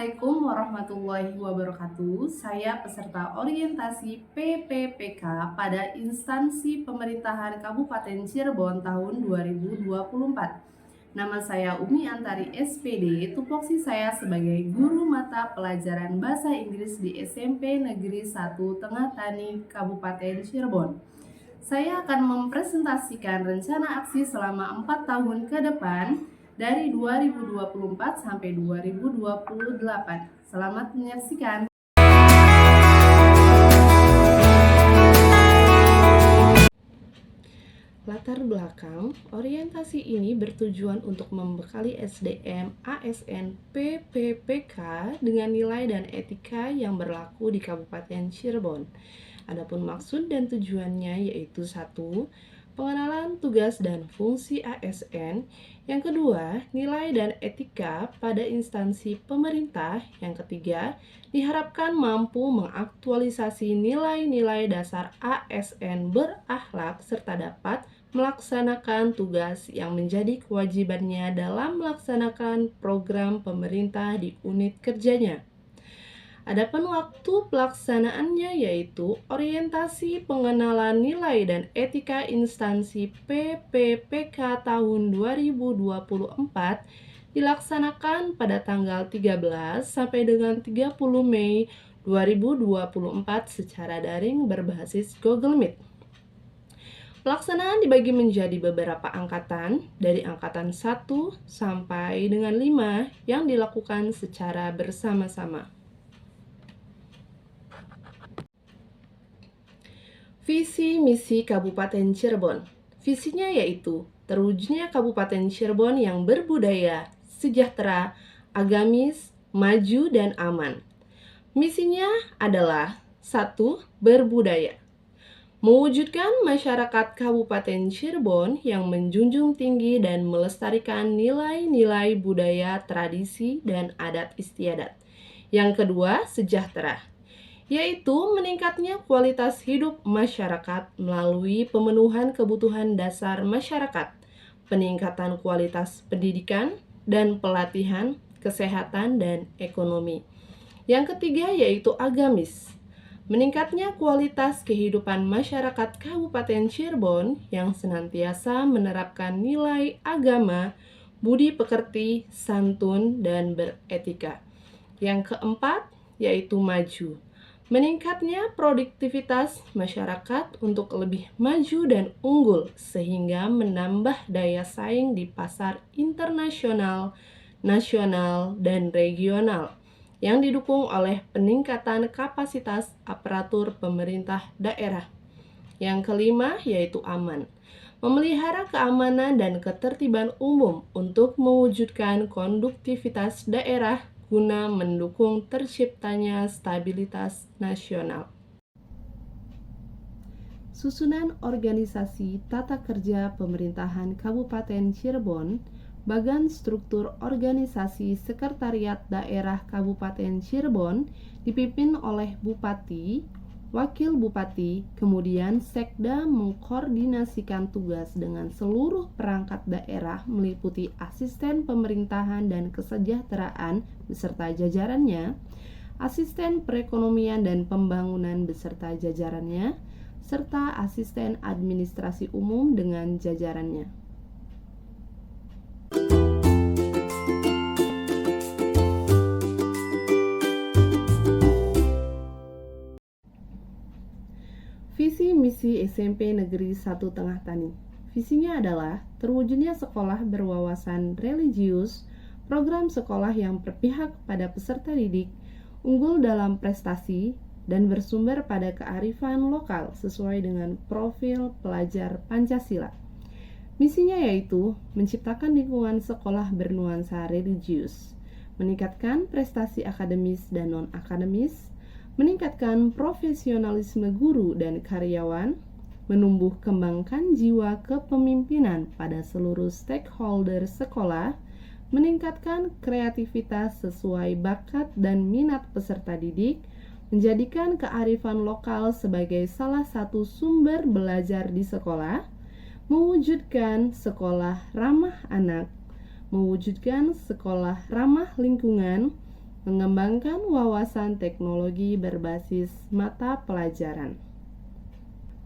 Assalamualaikum warahmatullahi wabarakatuh. Saya peserta orientasi PPPK pada instansi pemerintahan Kabupaten Cirebon tahun 2024. Nama saya Umi Antari SPD, tupoksi saya sebagai guru mata pelajaran Bahasa Inggris di SMP Negeri 1 Tengah Tani, Kabupaten Cirebon. Saya akan mempresentasikan rencana aksi selama 4 tahun ke depan dari 2024 sampai 2028. Selamat menyaksikan. Latar belakang, orientasi ini bertujuan untuk membekali SDM ASN PPPK dengan nilai dan etika yang berlaku di Kabupaten Cirebon. Adapun maksud dan tujuannya yaitu 1. Pengenalan tugas dan fungsi ASN. Yang kedua, nilai dan etika pada instansi pemerintah. Yang ketiga, diharapkan mampu mengaktualisasi nilai-nilai dasar ASN berakhlak serta dapat melaksanakan tugas yang menjadi kewajibannya dalam melaksanakan program pemerintah di unit kerjanya. Adapun waktu pelaksanaannya yaitu orientasi pengenalan nilai dan etika instansi PPPK tahun 2024 dilaksanakan pada tanggal 13 sampai dengan 30 Mei 2024 secara daring berbasis Google Meet. Pelaksanaan dibagi menjadi beberapa angkatan, dari angkatan 1 sampai dengan 5 yang dilakukan secara bersama-sama. Visi misi Kabupaten Cirebon. Visinya yaitu terwujudnya Kabupaten Cirebon yang berbudaya, sejahtera, agamis, maju, dan aman. Misinya adalah 1. Berbudaya. Mewujudkan masyarakat Kabupaten Cirebon yang menjunjung tinggi dan melestarikan nilai-nilai budaya, tradisi, dan adat istiadat. Yang kedua, sejahtera, yaitu meningkatnya kualitas hidup masyarakat melalui pemenuhan kebutuhan dasar masyarakat, peningkatan kualitas pendidikan dan pelatihan, kesehatan, dan ekonomi. Yang ketiga yaitu agamis, meningkatnya kualitas kehidupan masyarakat Kabupaten Cirebon yang senantiasa menerapkan nilai agama, budi pekerti, santun, dan beretika. Yang keempat yaitu maju, meningkatnya produktivitas masyarakat untuk lebih maju dan unggul sehingga menambah daya saing di pasar internasional, nasional, dan regional yang didukung oleh peningkatan kapasitas aparatur pemerintah daerah. Yang kelima yaitu aman, memelihara keamanan dan ketertiban umum untuk mewujudkan konduktivitas daerah guna mendukung terciptanya stabilitas nasional. Susunan organisasi tata kerja pemerintahan Kabupaten Cirebon, bagan struktur organisasi sekretariat daerah Kabupaten Cirebon dipimpin oleh Bupati, Wakil Bupati, kemudian Sekda mengkoordinasikan tugas dengan seluruh perangkat daerah meliputi asisten pemerintahan dan kesejahteraan beserta jajarannya, asisten perekonomian dan pembangunan beserta jajarannya, serta asisten administrasi umum dengan jajarannya. Visi misi SMP Negeri 1 Tengah Tani. Visinya adalah terwujudnya sekolah berwawasan religius, program sekolah yang berpihak pada peserta didik, unggul dalam prestasi, dan bersumber pada kearifan lokal sesuai dengan profil pelajar Pancasila. Misinya yaitu menciptakan lingkungan sekolah bernuansa religius, meningkatkan prestasi akademis dan non-akademis, meningkatkan profesionalisme guru dan karyawan, menumbuh kembangkan jiwa kepemimpinan pada seluruh stakeholder sekolah, meningkatkan kreativitas sesuai bakat dan minat peserta didik, menjadikan kearifan lokal sebagai salah satu sumber belajar di sekolah, mewujudkan sekolah ramah anak, mewujudkan sekolah ramah lingkungan, Mengembangkan wawasan teknologi berbasis mata pelajaran.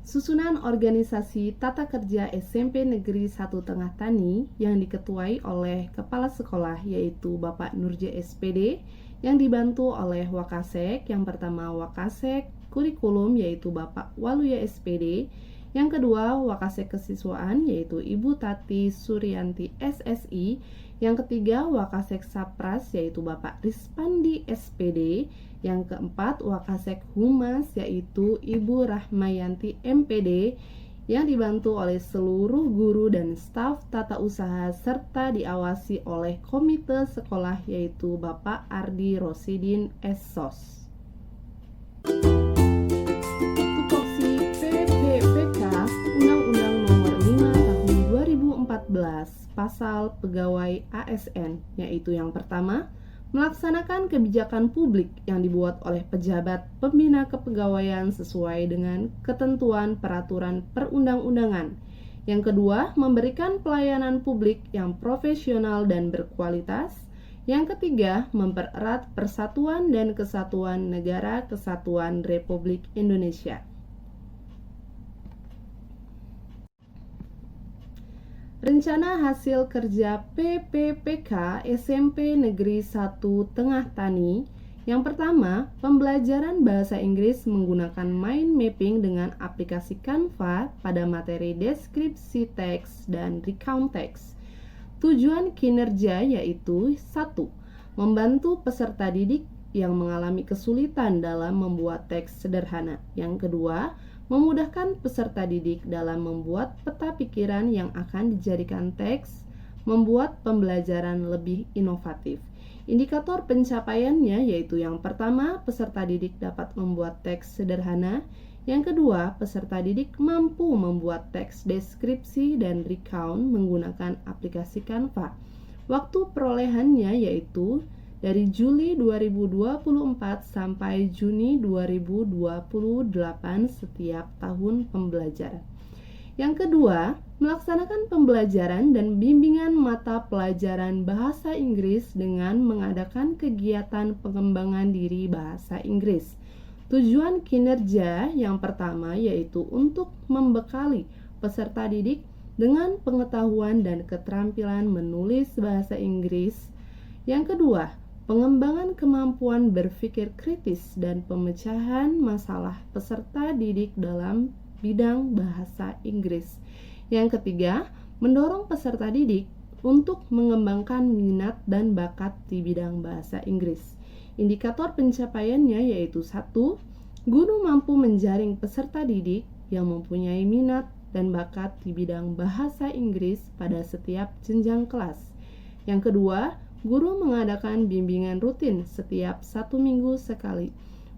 Susunan organisasi tata kerja SMP Negeri 1 Tengah Tani yang diketuai oleh Kepala Sekolah yaitu Bapak Nurje SPD yang dibantu oleh Wakasek. Yang pertama Wakasek Kurikulum yaitu Bapak Waluya SPD, yang kedua Wakasek Kesiswaan yaitu Ibu Tati Suryanti SSI, yang ketiga Wakasek Sapras yaitu Bapak Rispandi SPD, yang keempat Wakasek Humas yaitu Ibu Rahmayanti MPD, yang dibantu oleh seluruh guru dan staf tata usaha serta diawasi oleh komite sekolah yaitu Bapak Ardi Rosidin SSOS. Tupoksi PPPK Undang-Undang Nomor 5 Tahun 2014 Pasal Pegawai ASN, yaitu yang pertama, melaksanakan kebijakan publik yang dibuat oleh pejabat pembina kepegawaian sesuai dengan ketentuan peraturan perundang-undangan. Yang kedua, memberikan pelayanan publik yang profesional dan berkualitas. Yang ketiga, mempererat persatuan dan kesatuan Negara Kesatuan Republik Indonesia. Rencana hasil kerja PPPK SMP Negeri 1 Tengah Tani. Yang pertama, pembelajaran bahasa Inggris menggunakan mind mapping dengan aplikasi Canva pada materi deskripsi teks dan recount teks. Tujuan kinerja yaitu 1. Membantu peserta didik yang mengalami kesulitan dalam membuat teks sederhana. Yang kedua, memudahkan peserta didik dalam membuat peta pikiran yang akan dijadikan teks, membuat pembelajaran lebih inovatif. Indikator pencapaiannya yaitu yang pertama, peserta didik dapat membuat teks sederhana. Yang kedua, peserta didik mampu membuat teks deskripsi dan recount menggunakan aplikasi Canva. Waktu perolehannya yaitu dari Juli 2024 sampai Juni 2028 setiap tahun pembelajaran. Yang kedua, melaksanakan pembelajaran dan bimbingan mata pelajaran bahasa Inggris dengan mengadakan kegiatan pengembangan diri bahasa Inggris. Tujuan kinerja yang pertama yaitu untuk membekali peserta didik dengan pengetahuan dan keterampilan menulis bahasa Inggris. Yang kedua, pengembangan kemampuan berpikir kritis dan pemecahan masalah peserta didik dalam bidang bahasa Inggris. Yang ketiga, mendorong peserta didik untuk mengembangkan minat dan bakat di bidang bahasa Inggris. Indikator pencapaiannya yaitu 1. Guru mampu menjaring peserta didik yang mempunyai minat dan bakat di bidang bahasa Inggris pada setiap jenjang kelas. Yang kedua, guru mengadakan bimbingan rutin setiap 1 minggu sekali.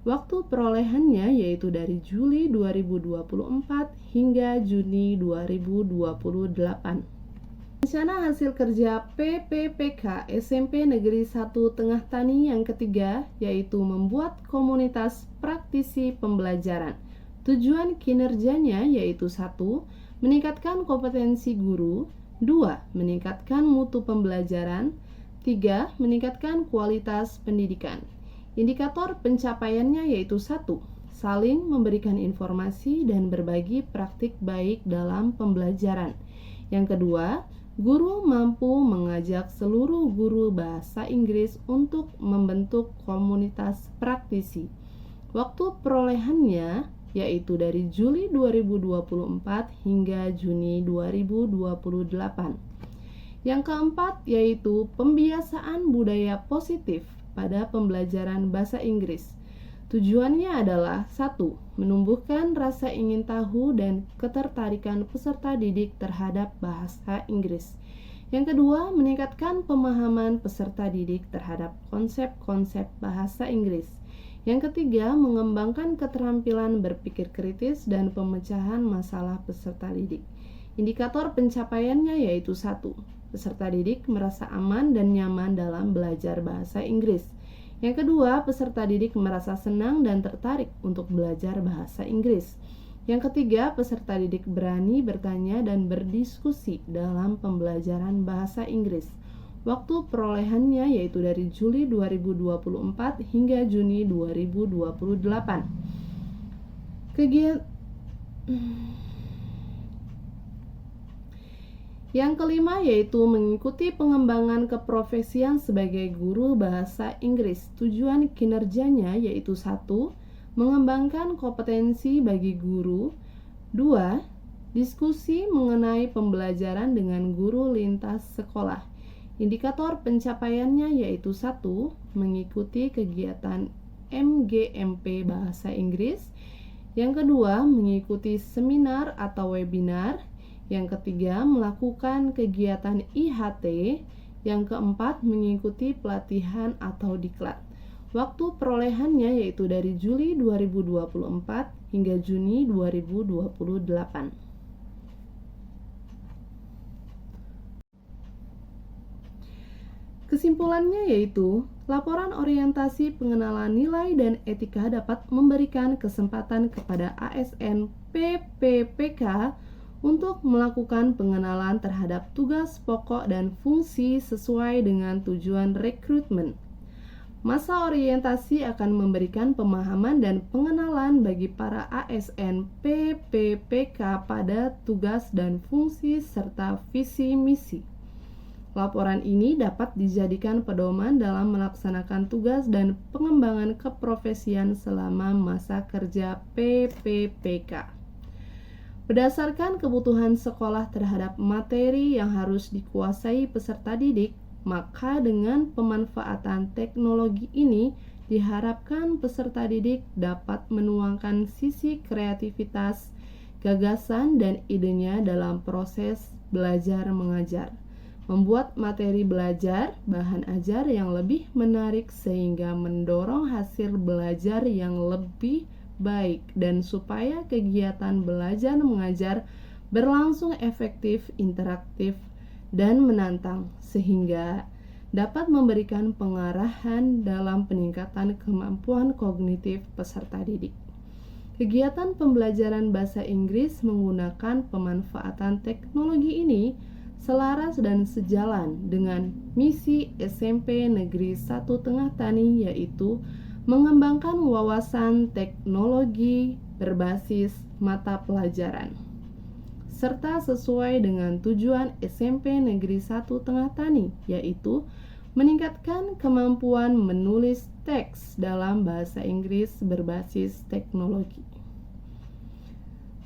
Waktu perolehannya yaitu dari Juli 2024 hingga Juni 2028. Rencana hasil kerja PPPK SMP Negeri 1 Tengah Tani yang ketiga yaitu membuat komunitas praktisi pembelajaran. Tujuan kinerjanya yaitu 1. Meningkatkan kompetensi guru. 2. Meningkatkan mutu pembelajaran. 3. Meningkatkan kualitas pendidikan. Indikator pencapaiannya yaitu 1. Saling memberikan informasi dan berbagi praktik baik dalam pembelajaran. Yang kedua, guru mampu mengajak seluruh guru bahasa Inggris untuk membentuk komunitas praktisi. Waktu perolehannya yaitu dari Juli 2024 hingga Juni 2028. Yang keempat yaitu pembiasaan budaya positif pada pembelajaran bahasa Inggris. Tujuannya adalah 1. Menumbuhkan rasa ingin tahu dan ketertarikan peserta didik terhadap bahasa Inggris. Yang kedua, meningkatkan pemahaman peserta didik terhadap konsep-konsep bahasa Inggris. Yang ketiga, mengembangkan keterampilan berpikir kritis dan pemecahan masalah peserta didik. Indikator pencapaiannya yaitu 1. Peserta didik merasa aman dan nyaman dalam belajar bahasa Inggris. Yang kedua, peserta didik merasa senang dan tertarik untuk belajar bahasa Inggris. Yang ketiga, peserta didik berani bertanya dan berdiskusi dalam pembelajaran bahasa Inggris. Waktu perolehannya yaitu dari Juli 2024 hingga Juni 2028. Yang kelima yaitu mengikuti pengembangan keprofesian sebagai guru bahasa Inggris. Tujuan kinerjanya yaitu 1. Mengembangkan kompetensi bagi guru. 2. Diskusi mengenai pembelajaran dengan guru lintas sekolah. Indikator pencapaiannya yaitu 1. Mengikuti kegiatan MGMP Bahasa Inggris. Yang kedua, mengikuti seminar atau webinar. Yang ketiga, melakukan kegiatan IHT. Yang keempat, mengikuti pelatihan atau diklat. Waktu perolehannya yaitu dari Juli 2024 hingga Juni 2028. Kesimpulannya yaitu, laporan orientasi pengenalan nilai dan etika dapat memberikan kesempatan kepada ASN PPPK untuk melakukan pengenalan terhadap tugas pokok dan fungsi sesuai dengan tujuan rekrutmen. Masa orientasi akan memberikan pemahaman dan pengenalan bagi para ASN PPPK pada tugas dan fungsi serta visi misi. Laporan ini dapat dijadikan pedoman dalam melaksanakan tugas dan pengembangan keprofesian selama masa kerja PPPK. Berdasarkan kebutuhan sekolah terhadap materi yang harus dikuasai peserta didik, maka dengan pemanfaatan teknologi ini diharapkan peserta didik dapat menuangkan sisi kreativitas, gagasan, dan idenya dalam proses belajar mengajar. Membuat materi belajar, bahan ajar yang lebih menarik sehingga mendorong hasil belajar yang lebih baik dan supaya kegiatan belajar mengajar berlangsung efektif, interaktif, dan menantang sehingga dapat memberikan pengarahan dalam peningkatan kemampuan kognitif peserta didik. Kegiatan pembelajaran bahasa Inggris menggunakan pemanfaatan teknologi ini selaras dan sejalan dengan misi SMP Negeri 1 Tengah Tani, yaitu mengembangkan wawasan teknologi berbasis mata pelajaran, serta sesuai dengan tujuan SMP Negeri 1 Tengah Tani, yaitu meningkatkan kemampuan menulis teks dalam bahasa Inggris berbasis teknologi.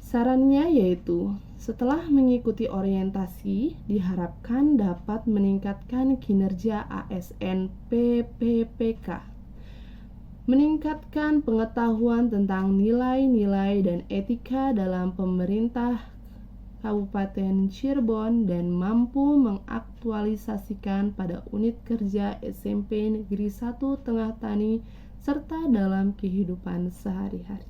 Sarannya yaitu, setelah mengikuti orientasi, diharapkan dapat meningkatkan kinerja ASN PPPK, meningkatkan pengetahuan tentang nilai-nilai dan etika dalam pemerintah Kabupaten Cirebon, dan mampu mengaktualisasikan pada unit kerja SMP Negeri 1 Tengah Tani serta dalam kehidupan sehari-hari.